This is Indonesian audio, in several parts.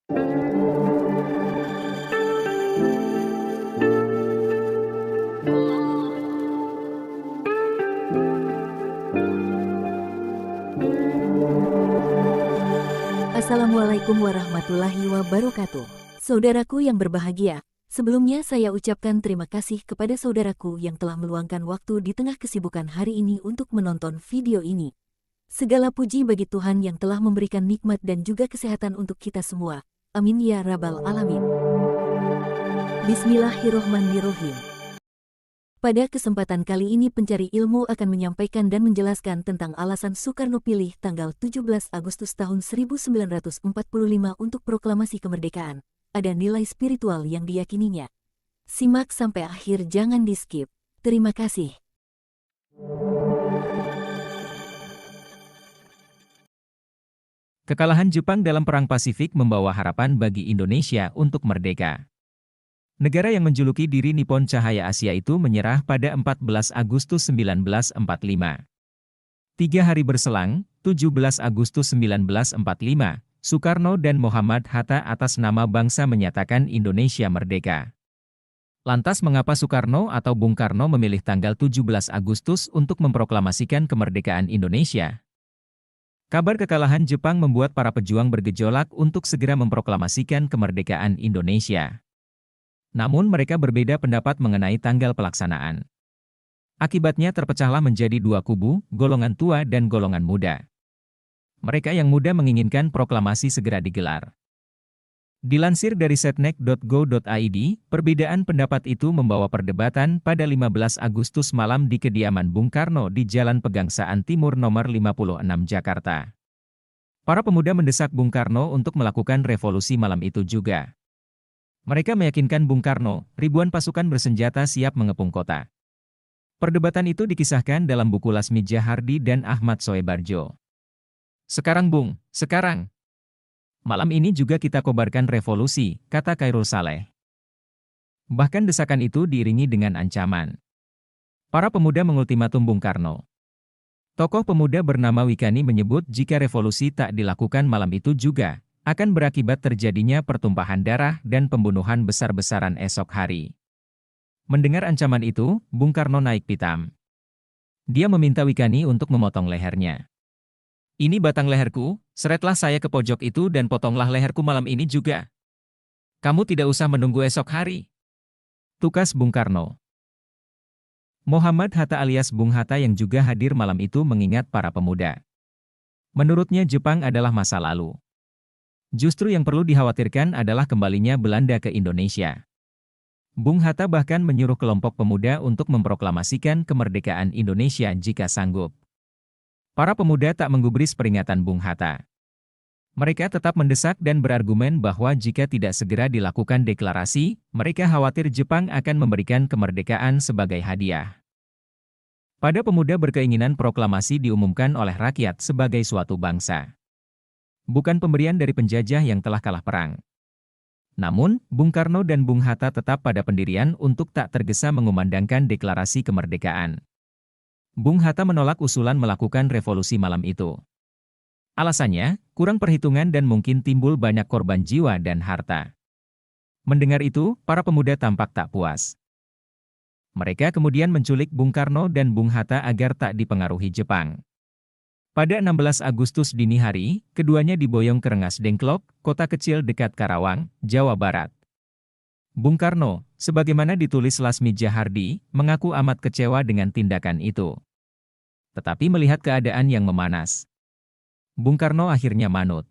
Assalamualaikum warahmatullahi wabarakatuh. Saudaraku yang berbahagia, sebelumnya saya ucapkan terima kasih kepada saudaraku yang telah meluangkan waktu di tengah kesibukan hari ini untuk menonton video ini. Segala puji bagi Tuhan yang telah memberikan nikmat dan juga kesehatan untuk kita semua. Amin ya rabbal alamin. Bismillahirrohmanirrohim. Pada kesempatan kali ini pencari ilmu akan menyampaikan dan menjelaskan tentang alasan Soekarno pilih tanggal 17 Agustus tahun 1945 untuk proklamasi kemerdekaan. Ada nilai spiritual yang diyakininya. Simak sampai akhir, jangan di-skip. Terima kasih. Kekalahan Jepang dalam Perang Pasifik membawa harapan bagi Indonesia untuk merdeka. Negara yang menjuluki diri Nippon Cahaya Asia itu menyerah pada 14 Agustus 1945. 3 hari berselang, 17 Agustus 1945, Soekarno dan Muhammad Hatta atas nama bangsa menyatakan Indonesia merdeka. Lantas mengapa Soekarno atau Bung Karno memilih tanggal 17 Agustus untuk memproklamasikan kemerdekaan Indonesia? Kabar kekalahan Jepang membuat para pejuang bergejolak untuk segera memproklamasikan kemerdekaan Indonesia. Namun mereka berbeda pendapat mengenai tanggal pelaksanaan. Akibatnya terpecahlah menjadi dua kubu, golongan tua dan golongan muda. Mereka yang muda menginginkan proklamasi segera digelar. Dilansir dari setnek.go.id, perbedaan pendapat itu membawa perdebatan pada 15 Agustus malam di kediaman Bung Karno di Jalan Pegangsaan Timur nomor 56 Jakarta. Para pemuda mendesak Bung Karno untuk melakukan revolusi malam itu juga. Mereka meyakinkan Bung Karno, ribuan pasukan bersenjata siap mengepung kota. Perdebatan itu dikisahkan dalam buku Lasmi Jahardi dan Ahmad Soebarjo. Sekarang Bung, sekarang. Malam ini juga kita kobarkan revolusi, kata Khairul Saleh. Bahkan desakan itu diiringi dengan ancaman. Para pemuda mengultimatum Bung Karno. Tokoh pemuda bernama Wikani menyebut jika revolusi tak dilakukan malam itu juga, akan berakibat terjadinya pertumpahan darah dan pembunuhan besar-besaran esok hari. Mendengar ancaman itu, Bung Karno naik pitam. Dia meminta Wikani untuk memotong lehernya. Ini batang leherku, seretlah saya ke pojok itu dan potonglah leherku malam ini juga. Kamu tidak usah menunggu esok hari. Tukas Bung Karno. Muhammad Hatta alias Bung Hatta yang juga hadir malam itu mengingat para pemuda. Menurutnya Jepang adalah masa lalu. Justru yang perlu dikhawatirkan adalah kembalinya Belanda ke Indonesia. Bung Hatta bahkan menyuruh kelompok pemuda untuk memproklamasikan kemerdekaan Indonesia jika sanggup. Para pemuda tak menggubris peringatan Bung Hatta. Mereka tetap mendesak dan berargumen bahwa jika tidak segera dilakukan deklarasi, mereka khawatir Jepang akan memberikan kemerdekaan sebagai hadiah. Pada pemuda berkeinginan proklamasi diumumkan oleh rakyat sebagai suatu bangsa. Bukan pemberian dari penjajah yang telah kalah perang. Namun, Bung Karno dan Bung Hatta tetap pada pendirian untuk tak tergesa mengumandangkan deklarasi kemerdekaan. Bung Hatta menolak usulan melakukan revolusi malam itu. Alasannya, kurang perhitungan dan mungkin timbul banyak korban jiwa dan harta. Mendengar itu, para pemuda tampak tak puas. Mereka kemudian menculik Bung Karno dan Bung Hatta agar tak dipengaruhi Jepang. Pada 16 Agustus dini hari, keduanya diboyong ke Rengas Dengklok, kota kecil dekat Karawang, Jawa Barat. Bung Karno, sebagaimana ditulis Lasmi Jahardi, mengaku amat kecewa dengan tindakan itu. Tetapi melihat keadaan yang memanas, Bung Karno akhirnya manut.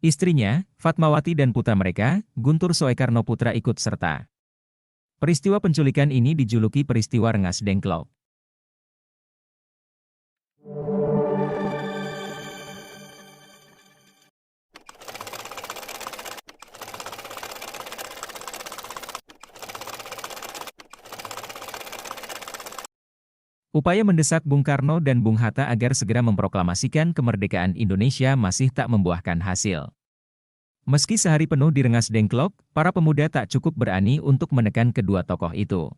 Istrinya, Fatmawati dan putra mereka, Guntur Soekarno Putra ikut serta. Peristiwa penculikan ini dijuluki peristiwa Rengas Dengklok. Upaya mendesak Bung Karno dan Bung Hatta agar segera memproklamasikan kemerdekaan Indonesia masih tak membuahkan hasil. Meski sehari penuh di Rengas Dengklok, para pemuda tak cukup berani untuk menekan kedua tokoh itu.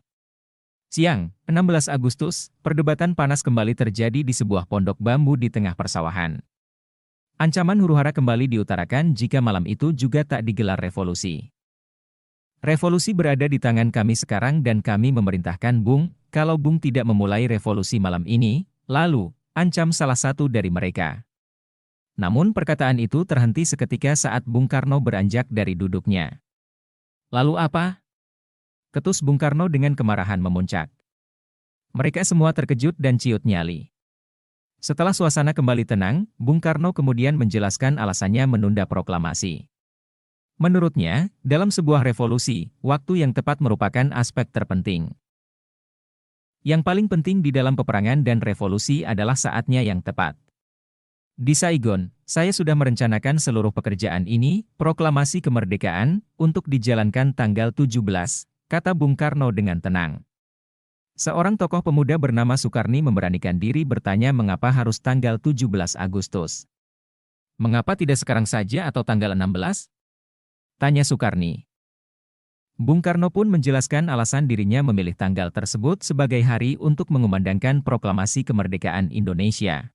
Siang, 16 Agustus, perdebatan panas kembali terjadi di sebuah pondok bambu di tengah persawahan. Ancaman huru-hara kembali diutarakan jika malam itu juga tak digelar revolusi. Revolusi berada di tangan kami sekarang dan kami memerintahkan Bung, kalau Bung tidak memulai revolusi malam ini, lalu, ancam salah satu dari mereka. Namun perkataan itu terhenti seketika saat Bung Karno beranjak dari duduknya. Lalu apa? Ketus Bung Karno dengan kemarahan memuncak. Mereka semua terkejut dan ciut nyali. Setelah suasana kembali tenang, Bung Karno kemudian menjelaskan alasannya menunda proklamasi. Menurutnya, dalam sebuah revolusi, waktu yang tepat merupakan aspek terpenting. Yang paling penting di dalam peperangan dan revolusi adalah saatnya yang tepat. Di Saigon, saya sudah merencanakan seluruh pekerjaan ini, proklamasi kemerdekaan, untuk dijalankan tanggal 17, kata Bung Karno dengan tenang. Seorang tokoh pemuda bernama Sukarni memberanikan diri bertanya mengapa harus tanggal 17 Agustus. Mengapa tidak sekarang saja atau tanggal 16? Tanya Sukarni. Bung Karno pun menjelaskan alasan dirinya memilih tanggal tersebut sebagai hari untuk mengumandangkan proklamasi kemerdekaan Indonesia.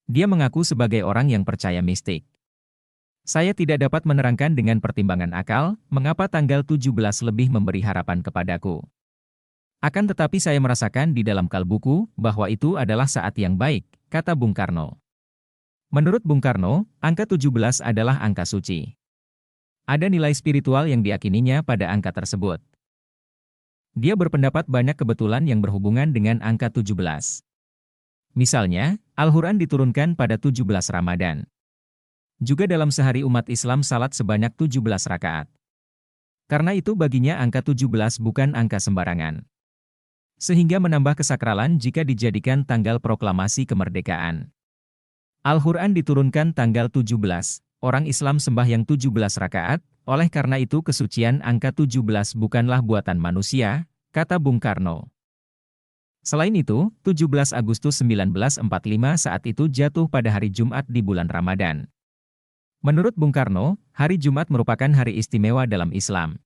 Dia mengaku sebagai orang yang percaya mistik. Saya tidak dapat menerangkan dengan pertimbangan akal, mengapa tanggal 17 lebih memberi harapan kepadaku. Akan tetapi saya merasakan di dalam kalbuku bahwa itu adalah saat yang baik, kata Bung Karno. Menurut Bung Karno, angka 17 adalah angka suci. Ada nilai spiritual yang diyakininya pada angka tersebut. Dia berpendapat banyak kebetulan yang berhubungan dengan angka 17. Misalnya, Al-Quran diturunkan pada 17 Ramadan. Juga dalam sehari umat Islam salat sebanyak 17 rakaat. Karena itu baginya angka 17 bukan angka sembarangan. Sehingga menambah kesakralan jika dijadikan tanggal proklamasi kemerdekaan. Al-Quran diturunkan tanggal 17. Orang Islam sembahyang 17 rakaat, oleh karena itu kesucian angka 17 bukanlah buatan manusia, kata Bung Karno. Selain itu, 17 Agustus 1945 saat itu jatuh pada hari Jumat di bulan Ramadan. Menurut Bung Karno, hari Jumat merupakan hari istimewa dalam Islam.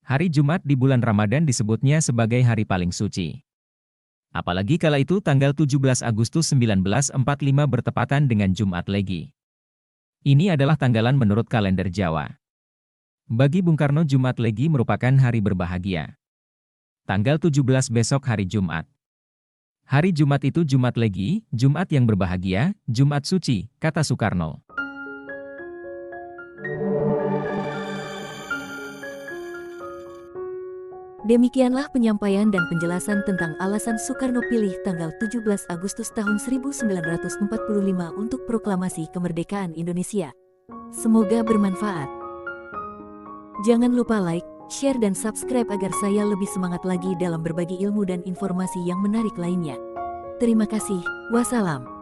Hari Jumat di bulan Ramadan disebutnya sebagai hari paling suci. Apalagi kala itu tanggal 17 Agustus 1945 bertepatan dengan Jumat Legi. Ini adalah tanggalan menurut kalender Jawa. Bagi Bung Karno Jumat Legi merupakan hari berbahagia. Tanggal 17 besok hari Jumat. Hari Jumat itu Jumat Legi, Jumat yang berbahagia, Jumat suci, kata Soekarno. Demikianlah penyampaian dan penjelasan tentang alasan Soekarno pilih tanggal 17 Agustus tahun 1945 untuk proklamasi kemerdekaan Indonesia. Semoga bermanfaat. Jangan lupa like, share dan subscribe agar saya lebih semangat lagi dalam berbagi ilmu dan informasi yang menarik lainnya. Terima kasih. Wassalam.